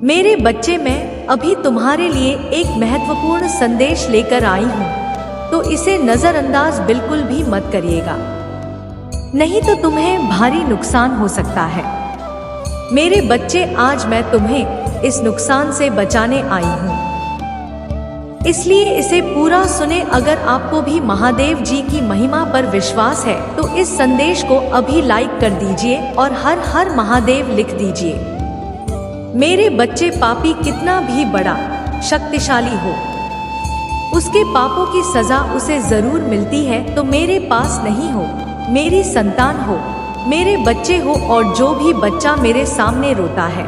मेरे बच्चे, मैं अभी तुम्हारे लिए एक महत्वपूर्ण संदेश लेकर आई हूँ, तो इसे नजरअंदाज बिल्कुल भी मत करिएगा, नहीं तो तुम्हें भारी नुकसान हो सकता है। मेरे बच्चे, आज मैं तुम्हें इस नुकसान से बचाने आई हूँ, इसलिए इसे पूरा सुने। अगर आपको भी महादेव जी की महिमा पर विश्वास है तो इस संदेश को अभी लाइक कर दीजिए और हर हर महादेव लिख दीजिए। मेरे बच्चे, पापी कितना भी बड़ा शक्तिशाली हो, उसके पापों की सजा उसे जरूर मिलती है। तो मेरे पास नहीं हो, मेरी संतान हो, मेरे बच्चे हो, और जो भी बच्चा मेरे सामने रोता है,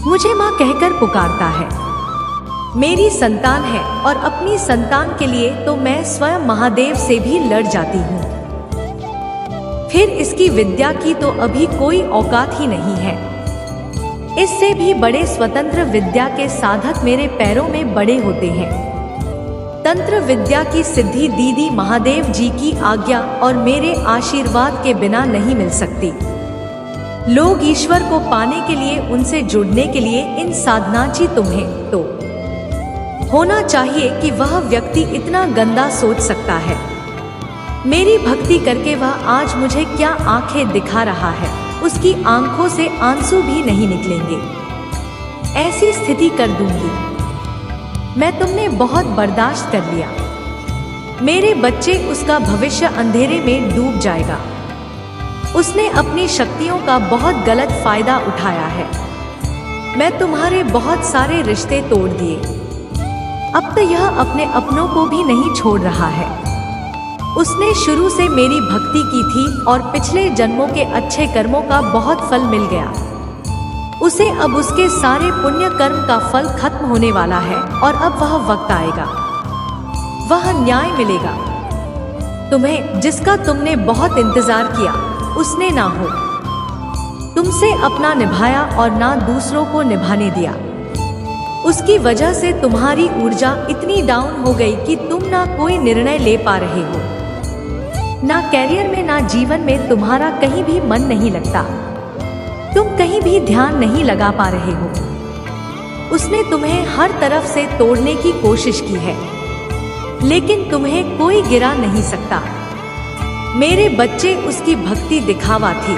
मुझे माँ कहकर पुकारता है, मेरी संतान है, और अपनी संतान के लिए तो मैं स्वयं महादेव से भी लड़ जाती हूँ। फिर इसकी विद्या की तो अभी कोई औकात ही नहीं है। इससे भी बड़े स्वतंत्र विद्या के साधक मेरे पैरों में बड़े होते हैं। तंत्र विद्या की सिद्धि दीदी महादेव जी की आज्ञा और मेरे आशीर्वाद के बिना नहीं मिल सकती। लोग ईश्वर को पाने के लिए, उनसे जुड़ने के लिए इन साधनाची तुम्हें तो होना चाहिए कि वह व्यक्ति इतना गंदा सोच सकता है। मेरी भक्ति करके वह आज मुझे क्या आंखें दिखा रहा है, उसकी आंखों से आंसू भी नहीं निकलेंगे। ऐसी स्थिति कर दूंगी मैं, तुमने बहुत बर्दाश्त कर लिया। मेरे बच्चे, उसका भविष्य अंधेरे में डूब जाएगा। उसने अपनी शक्तियों का बहुत गलत फायदा उठाया है। मैं तुम्हारे बहुत सारे रिश्ते तोड़ दिए। अब तो यह अपने अपनों को भी नहीं छोड़ रहा है। उसने शुरू से मेरी भक्ति की थी और पिछले जन्मों के अच्छे कर्मों का बहुत फल मिल गया। उसे अब उसके सारे पुण्य कर्म का फल खत्म होने वाला है और अब वह वक्त आएगा, वह न्याय मिलेगा। तुम्हें, जिसका तुमने बहुत इंतजार किया, उसने ना हो तुमसे अपना निभाया और ना दूसरों को निभाने दिया। उसकी वजह से तुम्हारी ऊर्जा इतनी डाउन हो गई कि तुम ना कोई निर्णय ले पा रहे हो, ना कैरियर में, ना जीवन में तुम्हारा कहीं भी मन नहीं लगता। तुम कहीं भी ध्यान नहीं लगा पा रहे हो। उसने तुम्हें हर तरफ से तोड़ने की कोशिश की है, लेकिन तुम्हें कोई गिरा नहीं सकता। मेरे बच्चे, उसकी भक्ति दिखावा थी,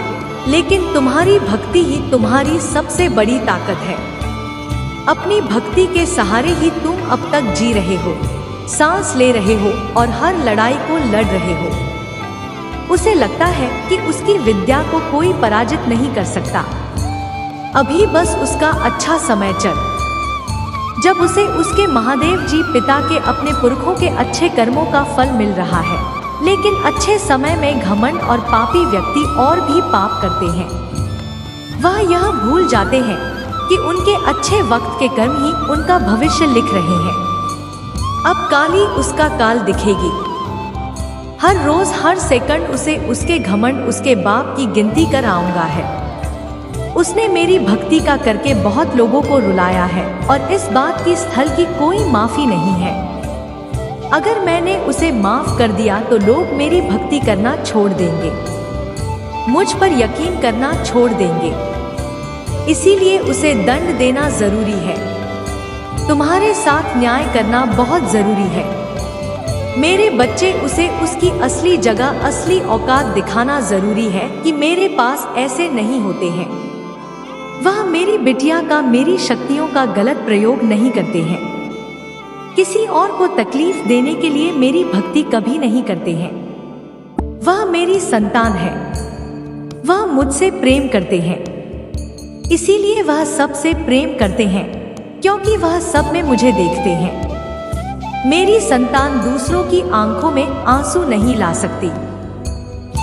लेकिन तुम्हारी भक्ति ही तुम्हारी सबसे बड़ी ताकत है। अपनी भक्ति के सहारे ही तुम अब तक जी रहे हो, सांस ले रहे हो और हर लड़ाई को लड़ रहे हो। उसे लगता है कि उसकी विद्या को कोई पराजित नहीं कर सकता। अभी बस उसका अच्छा समय चल, जब उसे उसके महादेव जी पिता के, अपने पुरखों के अच्छे कर्मों का फल मिल रहा है। लेकिन अच्छे समय में घमंड और पापी व्यक्ति और भी पाप करते हैं। वह यह भूल जाते हैं कि उनके अच्छे वक्त के कर्म ही उनका भविष्य लिख रहे हैं। अब काली उसका काल दिखेगी। हर रोज, हर सेकंड उसे उसके घमंड, उसके बाप की गिनती कर आऊंगा है। उसने मेरी भक्ति का करके बहुत लोगों को रुलाया है और इस बात की स्थल की कोई माफी नहीं है। अगर मैंने उसे माफ कर दिया तो लोग मेरी भक्ति करना छोड़ देंगे, मुझ पर यकीन करना छोड़ देंगे। इसीलिए उसे दंड देना जरूरी है। तुम्हारे साथ न्याय करना बहुत जरूरी है। मेरे बच्चे, उसे उसकी असली जगह, असली औकात दिखाना जरूरी है कि मेरे पास ऐसे नहीं होते हैं। वह मेरी बिटिया का, मेरी शक्तियों का गलत प्रयोग नहीं करते हैं। किसी और को तकलीफ देने के लिए मेरी भक्ति कभी नहीं करते हैं। वह मेरी संतान है, वह मुझसे प्रेम करते हैं। इसीलिए वह सबसे प्रेम करते हैं, क्योंकि वह सब में मुझे देखते हैं। मेरी संतान दूसरों की आंखों में आंसू नहीं ला सकती।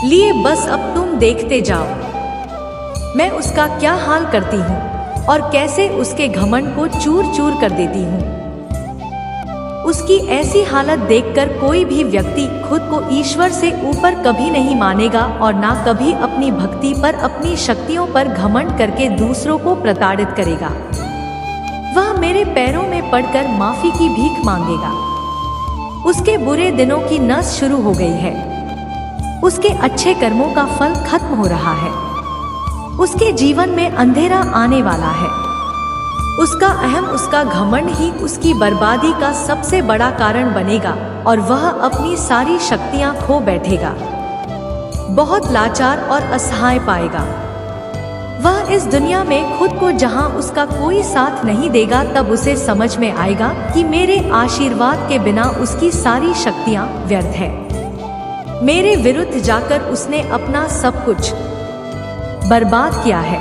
लिए बस अब तुम देखते जाओ, मैं उसका क्या हाल करती हूँ और कैसे उसके घमंड को चूर चूर कर देती हूँ। उसकी ऐसी हालत देखकर कोई भी व्यक्ति खुद को ईश्वर से ऊपर कभी नहीं मानेगा और ना कभी अपनी भक्ति पर, अपनी शक्तियों पर घमंड करके दूसरों को प्रताड़ित करेगा। वह मेरे पैरों में पड़कर माफी की भीख मांगेगा। उसके बुरे दिनों की नस शुरू हो गई है। उसके अच्छे कर्मों का फल खत्म हो रहा है। उसके जीवन में अंधेरा आने वाला है। उसका अहम, उसका घमंड ही उसकी बर्बादी का सबसे बड़ा कारण बनेगा और वह अपनी सारी शक्तियां खो बैठेगा, बहुत लाचार और असहाय पाएगा। वह इस दुनिया में खुद को जहां उसका कोई साथ नहीं देगा, तब उसे समझ में आएगा कि मेरे आशीर्वाद के बिना उसकी सारी शक्तियां व्यर्थ है। मेरे विरुद्ध जाकर उसने अपना सब कुछ बर्बाद किया है।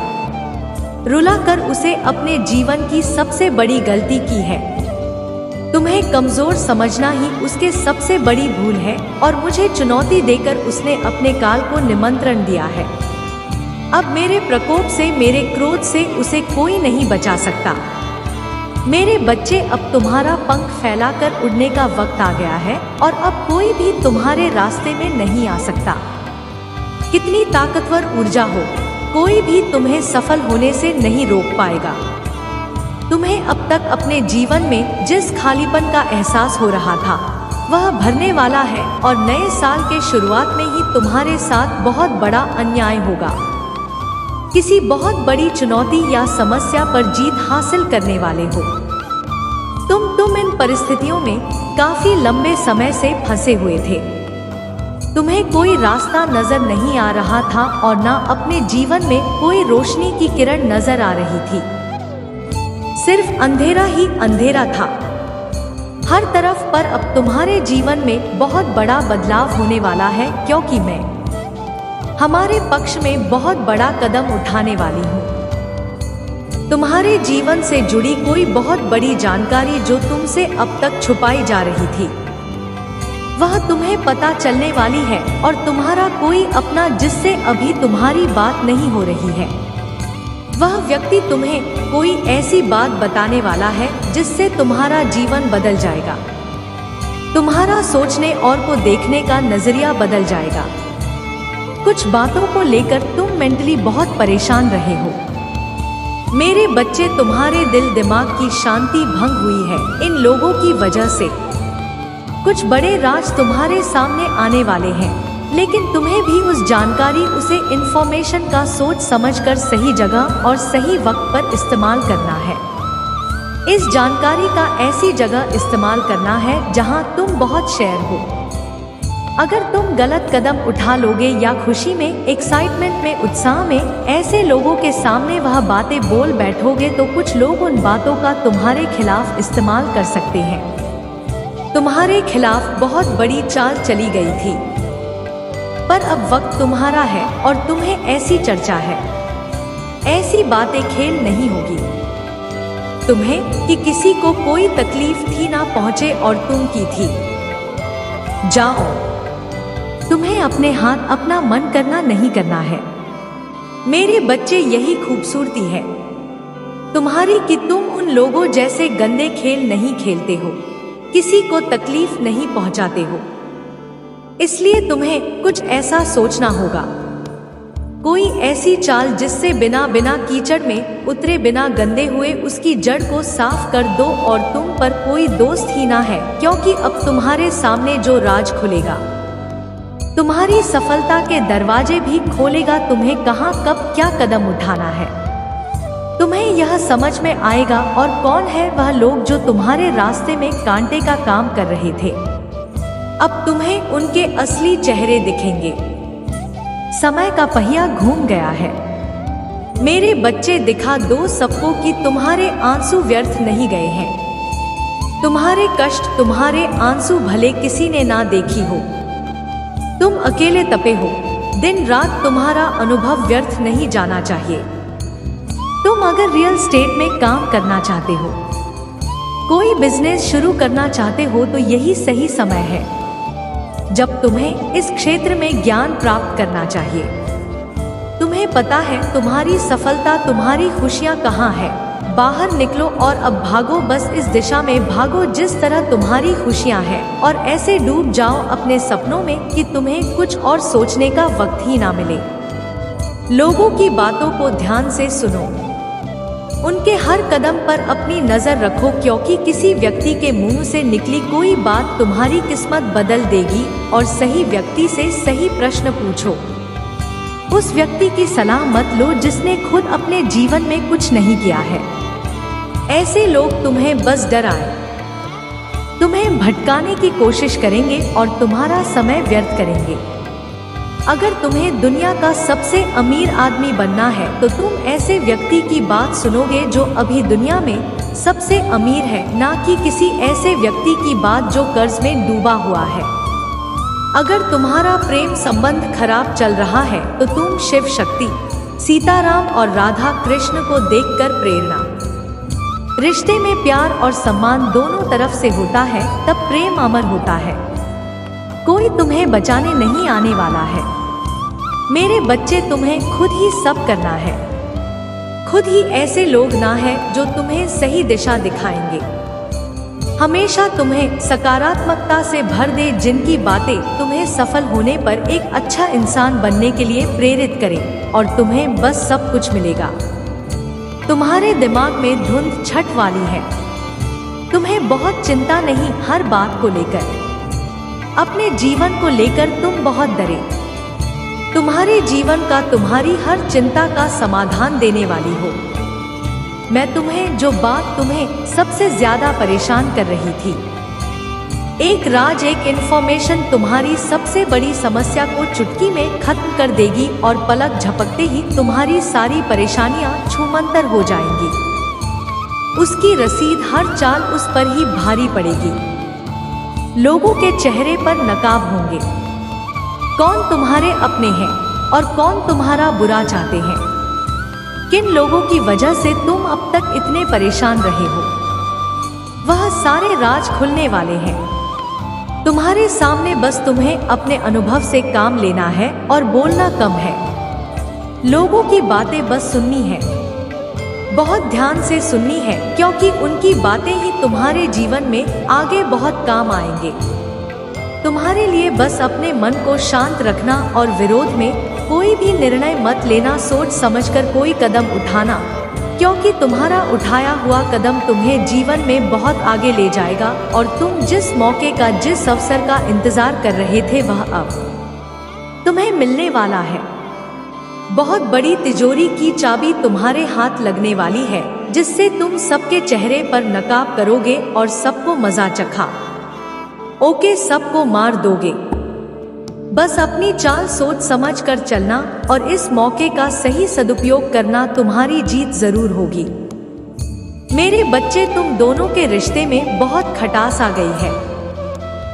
रुला कर उसे अपने जीवन की सबसे बड़ी गलती की है। तुम्हें कमजोर समझना ही उसके सबसे बड़ी भूल है और मुझे चुनौती देकर उसने अपने काल को निमंत्रण दिया है। अब मेरे प्रकोप से, मेरे क्रोध से उसे कोई नहीं बचा सकता। मेरे बच्चे, अब तुम्हारा पंख फैलाकर उड़ने का वक्त आ गया है और अब कोई भी तुम्हारे रास्ते में नहीं आ सकता। कितनी ताकतवर ऊर्जा हो, कोई भी तुम्हें सफल होने से नहीं रोक पाएगा। तुम्हें अब तक अपने जीवन में जिस खालीपन का एहसास हो रहा था, वह भरने वाला है और नए साल के शुरुआत में ही तुम्हारे साथ बहुत बड़ा अन्याय होगा। किसी बहुत बड़ी चुनौती या समस्या पर जीत हासिल करने वाले हो। तुम इन परिस्थितियों में काफी लंबे समय से फंसे हुए थे। तुम्हें कोई रास्ता नजर नहीं आ रहा था और ना अपने जीवन में कोई रोशनी की किरण नजर आ रही थी। सिर्फ अंधेरा ही अंधेरा था हर तरफ। पर अब तुम्हारे जीवन में बहुत बड़ा बदलाव होने वाला है, क्योंकि मैं हमारे पक्ष में बहुत बड़ा कदम उठाने वाली हूँ। तुम्हारे जीवन से जुड़ी कोई बहुत बड़ी जानकारी जो तुमसे अब तक छुपाई जा रही थी, वह तुम्हें पता चलने वाली है। और तुम्हारा कोई अपना जिससे अभी तुम्हारी बात नहीं हो रही है, वह व्यक्ति तुम्हें कोई ऐसी बात बताने वाला है जिससे तुम्हारा जीवन बदल जाएगा। तुम्हारा सोचने और को देखने का नजरिया बदल जाएगा। कुछ बातों को लेकर तुम मेंटली बहुत परेशान रहे हो। मेरे बच्चे, तुम्हारे दिल दिमाग की शांति भंग हुई है इन लोगों की वजह से। कुछ बड़े राज तुम्हारे सामने आने वाले हैं, लेकिन तुम्हें भी उस जानकारी, उसे इंफॉर्मेशन का सोच समझकर सही जगह और सही वक्त पर इस्तेमाल करना है। इस जानकारी का ऐसी जगह इस्तेमाल करना है जहां तुम बहुत शेयर हो। अगर तुम गलत कदम उठा लोगे या खुशी में, एक्साइटमेंट में, उत्साह में ऐसे लोगों के सामने वह बातें बोल बैठोगे, तो कुछ लोग उन बातों का तुम्हारे खिलाफ इस्तेमाल कर सकते हैं। तुम्हारे खिलाफ बहुत बड़ी चाल चली गई थी, पर अब वक्त तुम्हारा है और तुम्हें ऐसी चर्चा है, ऐसी बातें खेल नहीं होगी तुम्हें कि किसी को कोई तकलीफ थी ना पहुंचे और तुम की थी। जाओ, तुम्हें अपने हाथ अपना मन करना नहीं करना है। मेरे बच्चे, यही खूबसूरती है तुम्हारी कि तुम उन लोगों जैसे गंदे खेल नहीं खेलते हो, किसी को तकलीफ नहीं पहुंचाते हो। इसलिए तुम्हें कुछ ऐसा सोचना होगा, कोई ऐसी चाल जिससे बिना कीचड़ में उतरे, बिना गंदे हुए उसकी जड़ को साफ कर दो। और तुम पर कोई दोस्त ही ना है, क्योंकि अब तुम्हारे सामने जो राज खुलेगा, तुम्हारी सफलता के दरवाजे भी खोलेगा। तुम्हें कहां, कब, क्या कदम उठाना है, तुम्हें यह समझ में आएगा। और कौन है वह लोग जो तुम्हारे रास्ते में कांटे का काम कर रहे थे, अब तुम्हें उनके असली चेहरे दिखेंगे। समय का पहिया घूम गया है। मेरे बच्चे, दिखा दो सबको कि तुम्हारे आंसू व्यर्थ नहीं गए हैं। तुम्हारे कष्ट, तुम्हारे आंसू भले किसी ने ना देखी हो, तुम अकेले तपे हो, दिन रात तुम्हारा अनुभव व्यर्थ नहीं जाना चाहिए। तुम अगर रियल एस्टेट में काम करना चाहते हो, कोई बिजनेस शुरू करना चाहते हो, तो यही सही समय है जब तुम्हें इस क्षेत्र में ज्ञान प्राप्त करना चाहिए। तुम्हें पता है तुम्हारी सफलता, तुम्हारी खुशियां कहाँ है। बाहर निकलो और अब भागो, बस इस दिशा में भागो जिस तरह तुम्हारी खुशियां हैं, और ऐसे डूब जाओ अपने सपनों में कि तुम्हें कुछ और सोचने का वक्त ही ना मिले। लोगों की बातों को ध्यान से सुनो, उनके हर कदम पर अपनी नजर रखो, क्योंकि किसी व्यक्ति के मुंह से निकली कोई बात तुम्हारी किस्मत बदल देगी। और सही व्यक्ति से सही प्रश्न पूछो। उस व्यक्ति की सलाह मत लो जिसने खुद अपने जीवन में कुछ नहीं किया है। ऐसे लोग तुम्हें बस डराएं, तुम्हें भटकाने की कोशिश करेंगे और तुम्हारा समय व्यर्थ करेंगे। अगर तुम्हें दुनिया का सबसे अमीर आदमी बनना है तो तुम ऐसे व्यक्ति की बात सुनोगे जो अभी दुनिया में सबसे अमीर है, ना कि किसी ऐसे व्यक्ति की बात जो कर्ज में डूबा हुआ है। अगर तुम्हारा प्रेम संबंध खराब चल रहा है तो तुम शिव शक्ति, सीताराम और राधा कृष्ण को देखकर प्रेरणा। रिश्ते में प्यार और सम्मान दोनों तरफ से होता है, तब प्रेम अमर होता है। कोई तुम्हें बचाने नहीं आने वाला है। मेरे बच्चे, तुम्हें खुद ही सब करना है। खुद ही ऐसे लोग ना है जो तुम्हें सही दिशा दिखाएंगे। हमेशा तुम्हें सकारात्मकता से भर दे, जिनकी बातें तुम्हें सफल होने पर एक अच्छा इंसान बनने के लिए प्रेरित करें और तुम्हें बस सब कुछ मिलेगा। तुम्हारे दिमाग में धुंध छट वाली है। तुम्हें बहुत चिंता नहीं हर बात को लेकर। अपने जीवन को लेकर तुम बहुत डरे। तुम्हारे जीवन का तुम्हारी हर चिंता का समाधान देने वाली हो। मैं तुम्हें जो बात तुम्हें सबसे ज्यादा परेशान कर रही थी, एक इन्फॉर्मेशन तुम्हारी सबसे बड़ी समस्या को चुटकी में खत्म कर देगी और पलक झपकते ही तुम्हारी सारी परेशानियां छूमंतर हो जाएंगी। उसकी रसीद हर चाल उस पर ही भारी पड़ेगी। लोगों के चेहरे पर नकाब होंगे। कौन तुम्हारे अपने हैं और कौन तुम्हारा बुरा चाहते हैं। किन लोगों की वजह से तुम अब तक इतने परेशान रहे हो, वह सारे राज खुलने वाले हैं। तुम्हारे सामने बस तुम्हें अपने अनुभव से काम लेना है और बोलना कम है। लोगों की बातें बस सुननी है, बहुत ध्यान से सुननी है, क्योंकि उनकी बातें ही तुम्हारे जीवन में आगे बहुत काम आएंगे। तुम्हारे लिए बस अपने मन को शांत रखना और विरोध में कोई भी निर्णय मत लेना। सोच समझकर कोई कदम उठाना, क्योंकि तुम्हारा उठाया हुआ कदम तुम्हें जीवन में बहुत आगे ले जाएगा और तुम जिस मौके का, जिस अवसर का इंतजार कर रहे थे, वह अब तुम्हें मिलने वाला है। बहुत बड़ी तिजोरी की चाबी तुम्हारे हाथ लगने वाली है, जिससे तुम सबके चेहरे पर नकाब करोगे और सबको मजा चखा ओके सबको मार दोगे। बस अपनी चाल सोच समझ कर चलना और इस मौके का सही सदुपयोग करना, तुम्हारी जीत जरूर होगी। मेरे बच्चे, तुम दोनों के रिश्ते में बहुत खटास आ गई है।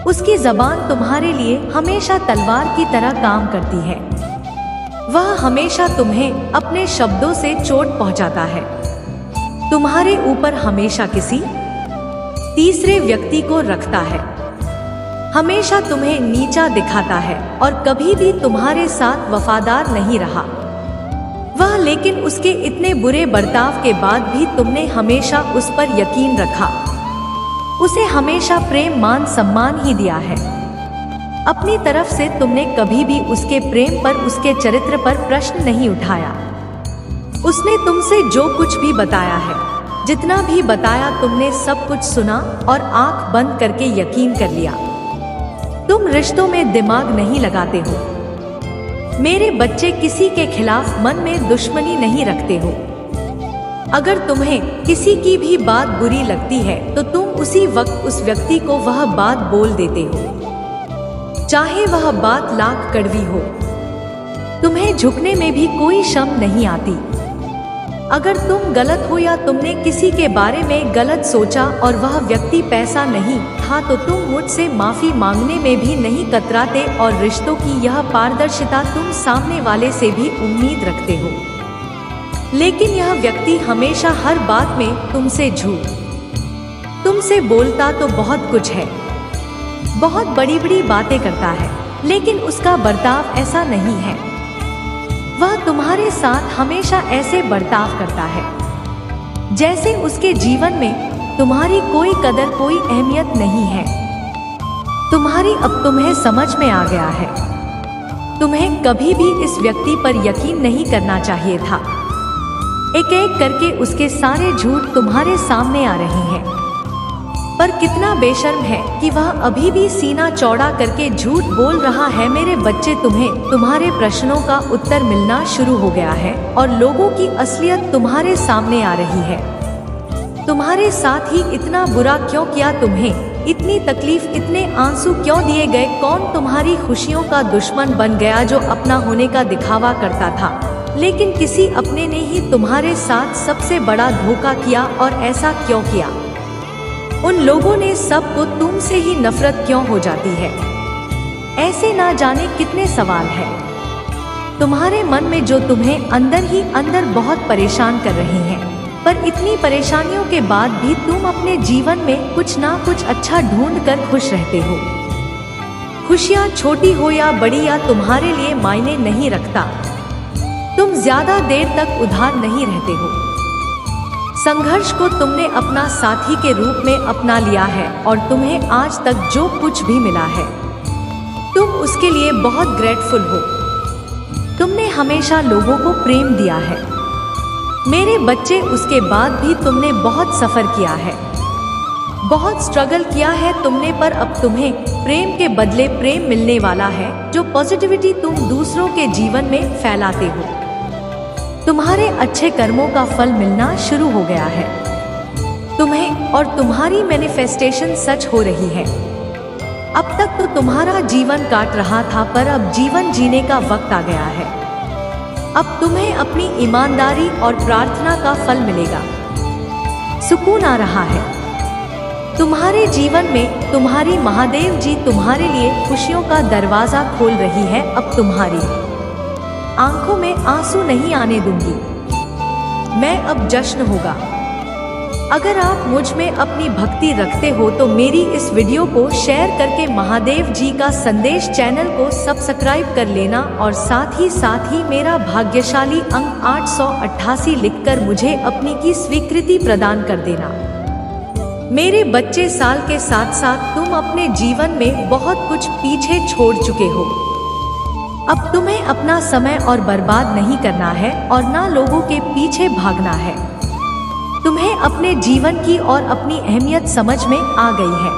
उसकी जबान तुम्हारे लिए हमेशा तलवार की तरह काम करती है। वह हमेशा तुम्हें अपने शब्दों से चोट पहुंचाता है। तुम्हारे ऊपर हमेशा किसी तीसरे व्यक्ति को रखता है, हमेशा तुम्हें नीचा दिखाता है और कभी भी तुम्हारे साथ वफादार नहीं रहा वह। लेकिन उसके इतने बुरे बर्ताव के बाद भी तुमने हमेशा उस पर यकीन रखा। उसे हमेशा प्रेम, मान, सम्मान ही दिया है। अपनी तरफ से तुमने कभी भी उसके प्रेम पर, उसके चरित्र पर प्रश्न नहीं उठाया। उसने तुमसे जो कुछ भी बताया है, जितना भी बताया, तुमने सब कुछ सुना और आंख बंद करके यकीन कर लिया। तुम रिश्तों में दिमाग नहीं लगाते हो। मेरे बच्चे, किसी के खिलाफ मन में दुश्मनी नहीं रखते हो। अगर तुम्हें किसी की भी बात बुरी लगती है तो तुम उसी वक्त उस व्यक्ति को वह बात बोल देते हो, चाहे वह बात लाख कड़वी हो। तुम्हें झुकने में भी कोई शर्म नहीं आती। अगर तुम गलत हो या तुमने किसी के बारे में गलत सोचा और वह व्यक्ति पैसा नहीं था तो तुम मुझसे माफी मांगने में भी नहीं कतराते और रिश्तों की यह पारदर्शिता तुम सामने वाले से भी उम्मीद रखते हो। लेकिन यह व्यक्ति हमेशा हर बात में तुमसे झूठ, तुमसे बोलता तो बहुत कुछ है, बहुत बड़ी बड़ी बातें करता है, लेकिन उसका बर्ताव ऐसा नहीं है। वह तुम्हारे साथ हमेशा ऐसे बर्ताव करता है जैसे उसके जीवन में तुम्हारी कोई कदर, कोई अहमियत नहीं है। तुम्हारी अब तुम्हें समझ में आ गया है। तुम्हें कभी भी इस व्यक्ति पर यकीन नहीं करना चाहिए था। एक एक करके उसके सारे झूठ तुम्हारे सामने आ रहे हैं, पर कितना बेशर्म है कि वह अभी भी सीना चौड़ा करके झूठ बोल रहा है। मेरे बच्चे, तुम्हें तुम्हारे प्रश्नों का उत्तर मिलना शुरू हो गया है और लोगों की असलियत तुम्हारे सामने आ रही है। तुम्हारे साथ ही इतना बुरा क्यों किया? तुम्हें इतनी तकलीफ, इतने आंसू क्यों दिए गए? कौन तुम्हारी खुशियों का दुश्मन बन गया जो अपना होने का दिखावा करता था? लेकिन किसी अपने ने ही तुम्हारे साथ सबसे बड़ा धोखा किया। और ऐसा क्यों किया? उन लोगों ने सबको तुमसे ही नफरत क्यों हो जाती है? ऐसे ना जाने कितने सवाल हैं तुम्हारे मन में जो तुम्हें अंदर ही अंदर बहुत परेशान कर रही हैं। पर इतनी परेशानियों के बाद भी तुम अपने जीवन में कुछ ना कुछ अच्छा ढूंढ कर खुश रहते हो। खुशियाँ छोटी हो या बड़ी या तुम्हारे लिए मायने नहीं रखता। तुम ज्यादा देर तक उधार नहीं रहते हो। संघर्ष को तुमने अपना साथी के रूप में अपना लिया है और तुम्हें आज तक जो कुछ भी मिला है तुम उसके लिए बहुत ग्रेटफुल हो। तुमने हमेशा लोगों को प्रेम दिया है मेरे बच्चे। उसके बाद भी तुमने बहुत सफर किया है, बहुत स्ट्रगल किया है तुमने। पर अब तुम्हें प्रेम के बदले प्रेम मिलने वाला है, जो पॉजिटिविटी तुम दूसरों के जीवन में फैलाते हो। तुम्हारे अच्छे कर्मों का फल मिलना शुरू हो गया है तुम्हें, और तुम्हारी मैनिफेस्टेशन सच हो रही है। अब तक तो तुम्हारा जीवन काट रहा था, पर अब जीवन जीने का वक्त आ गया है। अब तुम्हें अपनी ईमानदारी और प्रार्थना का फल मिलेगा। सुकून आ रहा है तुम्हारे जीवन में। तुम्हारी महादेव जी तुम्हारे लिए खुशियों का दरवाजा खोल रही है। अब तुम्हारी आंखों में आंसू नहीं आने दूंगी मैं, अब जश्न होगा। अगर आप मुझ में अपनी भक्ति रखते हो तो मेरी इस वीडियो को शेयर करके महादेव जी का संदेश चैनल को सब्सक्राइब कर लेना, और साथ ही मेरा भाग्यशाली अंक 888 लिखकर मुझे अपनी की स्वीकृति प्रदान कर देना। मेरे बच्चे, साल के साथ साथ तुम अपने जीवन में बहुत कुछ पीछे छोड़ चुके हो। अब तुम्हें अपना समय और बर्बाद नहीं करना है और ना लोगों के पीछे भागना है। तुम्हें अपने जीवन की और अपनी अहमियत समझ में आ गई है।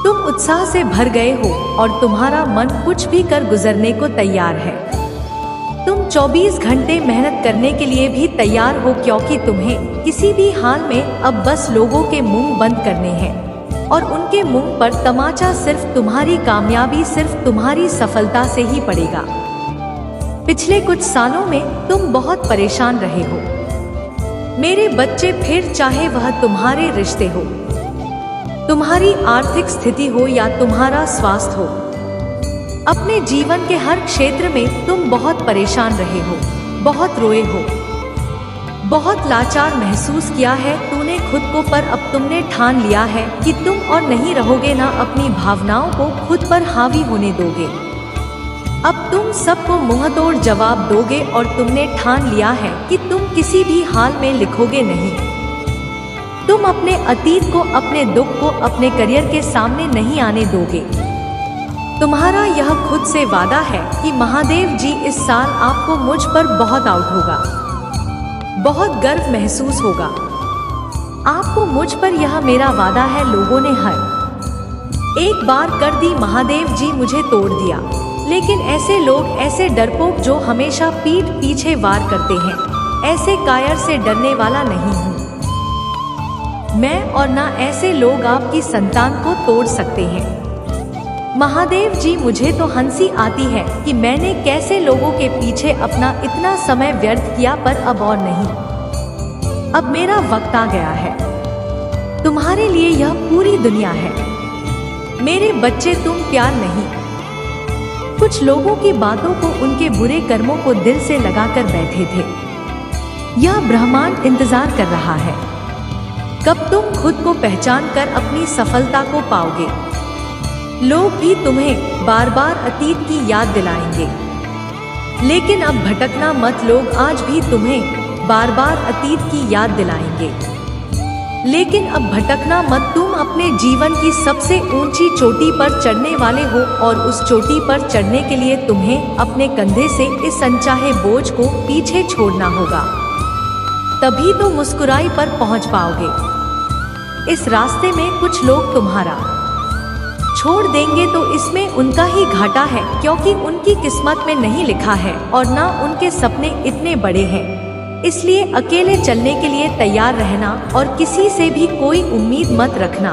तुम उत्साह से भर गए हो और तुम्हारा मन कुछ भी कर गुजरने को तैयार है। तुम 24 घंटे मेहनत करने के लिए भी तैयार हो, क्योंकि तुम्हें किसी भी हाल में अब बस लोगों के मुंह बंद करने हैं और उनके मुंह पर तमाचा सिर्फ तुम्हारी कामयाबी, सिर्फ तुम्हारी सफलता से ही पड़ेगा। पिछले कुछ सालों में तुम बहुत परेशान रहे हो मेरे बच्चे, फिर चाहे वह तुम्हारे रिश्ते हो, तुम्हारी आर्थिक स्थिति हो या तुम्हारा स्वास्थ्य हो। अपने जीवन के हर क्षेत्र में तुम बहुत परेशान रहे हो, बहुत रोए हो, बहुत लाचार महसूस किया है तूने खुद को। पर अब तुमने ठान लिया है कि तुम और नहीं रहोगे, ना अपनी भावनाओं को खुद पर हावी होने दोगे। अब तुम सबको मुंहतोड़ जवाब दोगे और तुमने ठान लिया है कि तुम किसी भी हाल में लिखोगे नहीं। तुम अपने अतीत को, अपने दुख को अपने करियर के सामने नहीं आने दोगे। तुम्हारा यह खुद से वादा है कि महादेव जी इस साल आपको मुझ पर बहुत आउट होगा, बहुत गर्व महसूस होगा आपको मुझ पर, यह मेरा वादा है। लोगों ने हर एक बार कर दी महादेव जी मुझे तोड़ दिया, लेकिन ऐसे लोग, ऐसे डरपोक जो हमेशा पीठ पीछे वार करते हैं, ऐसे कायर से डरने वाला नहीं हूँ मैं, और ना ऐसे लोग आपकी संतान को तोड़ सकते हैं। महादेव जी मुझे तो हंसी आती है कि मैंने कैसे लोगों के पीछे अपना इतना समय व्यर्थ किया, पर अब और नहीं। अब मेरा वक्त आ गया है। तुम्हारे लिए यह पूरी दुनिया है मेरे बच्चे। तुम प्यार नहीं, कुछ लोगों की बातों को, उनके बुरे कर्मों को दिल से लगाकर बैठे थे। यह ब्रह्मांड इंतजार कर रहा है कब तुम खुद को पहचान कर अपनी सफलता को पाओगे। लोग भी तुम्हें बार बार अतीत की याद दिलाएंगे, लेकिन अब भटकना मत। लोग आज भी तुम्हें बार बार अतीत की याद दिलाएंगे, लेकिन अब भटकना मत। तुम अपने जीवन की सबसे ऊंची चोटी पर चढ़ने वाले हो, और उस चोटी पर चढ़ने के लिए तुम्हें अपने कंधे से इस अनचाहे बोझ को पीछे छोड़ना होगा, तभी तो मुस्कुराई पर पहुंच पाओगे। इस रास्ते में कुछ लोग तुम्हारा छोड़ देंगे तो इसमें उनका ही घाटा है, क्योंकि उनकी किस्मत में नहीं लिखा है और ना उनके सपने इतने बड़े हैं। इसलिए अकेले चलने के लिए तैयार रहना और किसी से भी कोई उम्मीद मत रखना।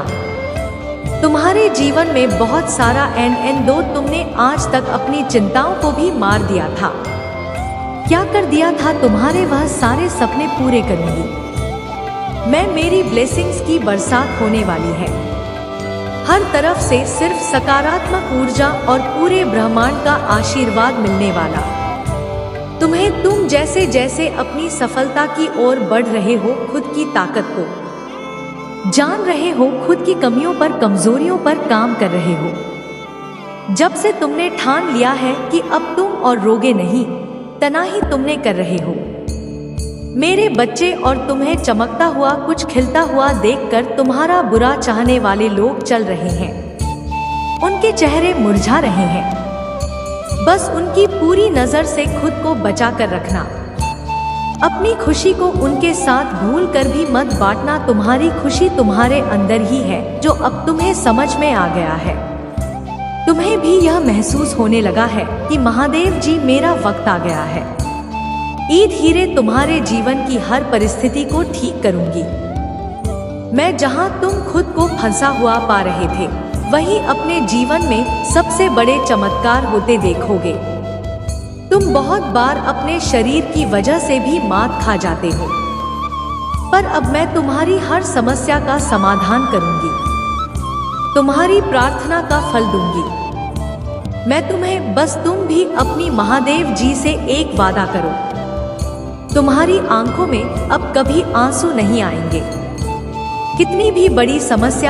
तुम्हारे जीवन में बहुत सारा एंड दो तुमने आज तक अपनी चिंताओं को भी मार दिया था। क्या कर दिया था? तुम्हारे वह सारे सपने पूरे करूंगी मैं। मेरी ब्लेसिंग्स की बरसात होने वाली है। हर तरफ से सिर्फ सकारात्मक ऊर्जा और पूरे ब्रह्मांड का आशीर्वाद मिलने वाला। तुम जैसे जैसे अपनी सफलता की ओर बढ़ रहे हो, खुद की ताकत को जान रहे हो, खुद की कमियों पर कमजोरियों पर काम कर रहे हो। जब से तुमने ठान लिया है कि अब तुम और रोगे नहीं, तनाही तुमने कर रहे हो मेरे बच्चे। और तुम्हें चमकता हुआ, कुछ खिलता हुआ देखकर तुम्हारा बुरा चाहने वाले लोग चल रहे हैं। उनके चेहरे मुरझा रहे हैं। बस उनकी पूरी नजर से खुद को बचा कर रखना। अपनी खुशी को उनके साथ भूल कर भी मत बांटना। तुम्हारी खुशी तुम्हारे अंदर ही है, जो अब तुम्हें समझ में आ गया है। तुम्हें भी यह महसूस होने लगा है कि महादेव जी, मेरा वक्त आ गया है। ईद हीरे तुम्हारे जीवन की हर परिस्थिति को ठीक करूंगी मैं। जहां तुम खुद को फंसा हुआ पा रहे थे, वहीं अपने जीवन में सबसे बड़े चमत्कार होते देखोगे। तुम बहुत बार अपने शरीर की वजह से भी मात खा जाते हो, पर अब मैं तुम्हारी हर समस्या का समाधान करूंगी। तुम्हारी प्रार्थना का फल दूंगी मैं तुम्हें। बस तुम भी अपनी महादेव जी से एक वादा करो। तुम्हारी आंखों में अब कभी आंसू नहीं आएंगे। कितनी भी बड़ी समस्या